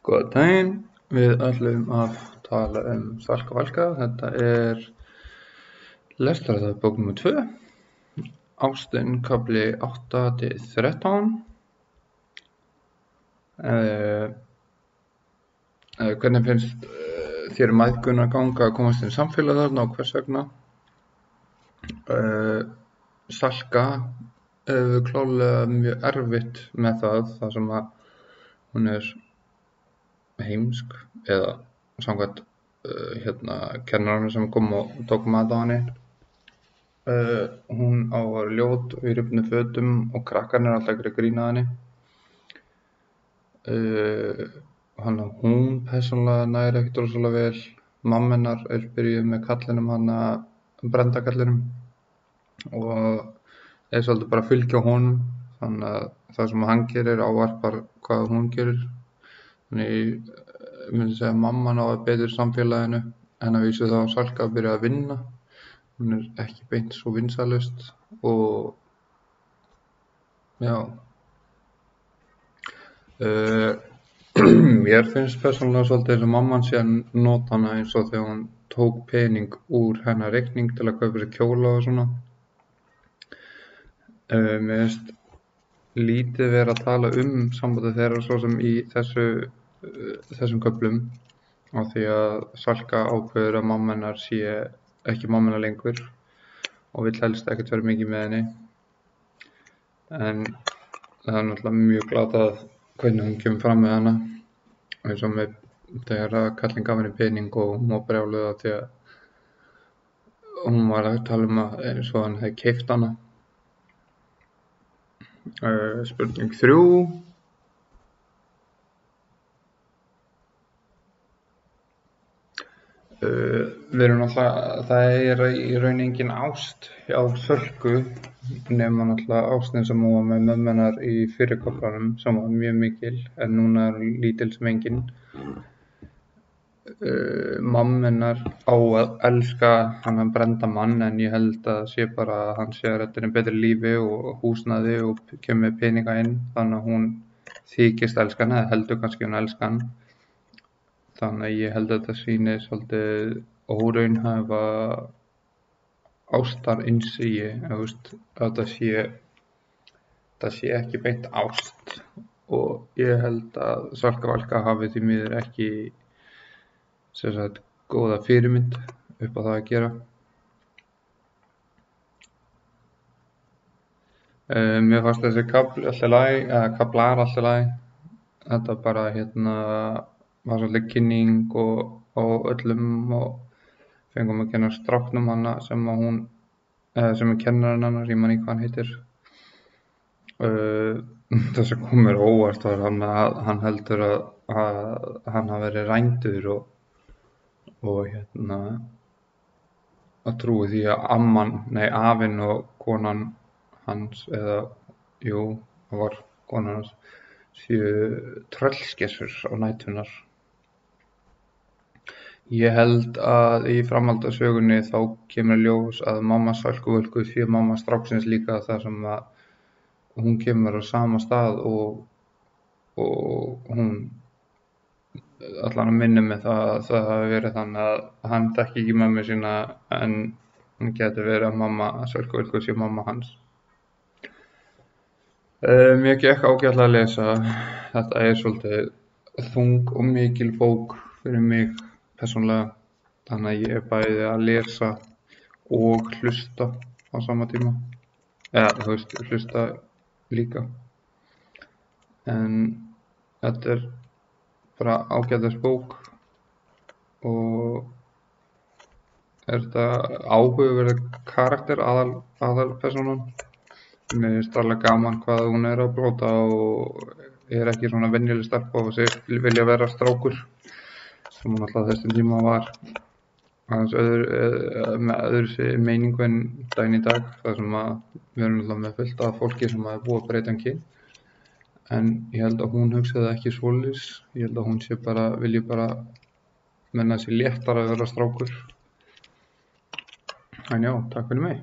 Góðan daginn, við ætlum að tala Salka Valka. Þetta lestrardagbók nr. 2, Ástin, kafli 8-13. Hvernig finnst þér mæðguna ganga að komast inn í samfélag þarna og hvers vegna? Salka hefur klárlega mjög erfitt með það sem að hún heimsk, eða samkvæmt kennarinn sem kom og tók mat á henni. Hún á að vera ljót og í rifnum fötum og krakkarnir alltaf að gera grín að henni. Hún persónulega næri ekkert rosalega vel. Mamma hennar byrjuð með kallinum Brenda kallinum og svolítið bara að fylgja honum, þannig að það sem hann gerir ávarpar hvað hún gerir. Þannig ég myndi segja að mamman á betur samfélaginu, en að vísu þá Salka að byrja að vinna. Hún ekki beint svo vinsælust og já. Mér finnst persónulega svolítið eins og mamman sé að nota hana eins og þegar hún tók pening úr hennar reikning til að kaupa sér kjóla og svona. Mér finnst lítið vera að tala sambandið þeirra svo sem í þessum köflum, af því að Salka ákveður að mamma hennar sé ekki mamma hennar lengur og vill helst ekkert vera mikið með henni. En það náttúrulega mjög glatað hvernig hún kemur fram með hana, eins og með þegar kallinn gaf henni pening og hún var brjáluð af því að hún var að tala að eins og hann hefði keypt hana. Spurning 3. Við erum náttúrulega, það í raun engin ást hjá Sölku, nema náttúrulega ástin sem hún var með mömmu hennar í fyrri kaflanum, sem var mjög mikil, en núna lítil sem engin. Mamma hennar á að elska hann Brenda mann, en ég held að sé bara að hann sé að redda henni betri lífi og húsnæði og kemur með peninga inn, þannig að hún þykist elska hann, eða heldur kannski hún elska hann. Þannig að ég held að þetta sýni svolítið óraunhæfa ástarinsýi, að það sé ekki beint ást, og ég held að Salka Valka hafi því miður ekki góða fyrirmynd upp á það að gera. Mér fannst þessi kaflar alltaf lagi. Þetta bara var svolítið kynning og öllum, og fengum að kenna stráknum hana sem kennarinn hennar, ég man ekki hvað hann heitir. Það sem kom mér óvart var að hann heldur að hann hafi verið rændur og að trúi því að afinn og konan hans, það var konan hans, séu tröllskessur á nætunar. Ég held að í framhaldi af sögunni þá kemur ljós að mamma Salku Völku sé mamma stráksins líka, þar sem að hún kemur á sama stað og hún allan að minni með það hafi verið þannig að hann þekki ekki mömmu sína, en hún getur verið að mamma Salku Völku sé mamma hans. Mér gekk ágætlega að lesa. Þetta svolítið þung og mikil bók fyrir mig persónulega, þannig að ég bæði að lesa og hlusta á sama tíma, eða hlusta líka. En þetta bara ágætis bók og þetta áhugaverður karakter aðalpersónan. Mér finnst alveg gaman hvað hún að brota og ekki svona venjuleg stelpa og vilja vera strákur, sem hún alltaf þessum tíma var, aðeins með öðru meiningu en daginn í dag, þar sem að við erum alltaf með fullt af fólki sem er búið að breyta kyn. En ég held að hún hugsaði ekki svoleiðis. Ég held að hún vilji bara menna sér léttar að vera strákur. En já, takk fyrir mig.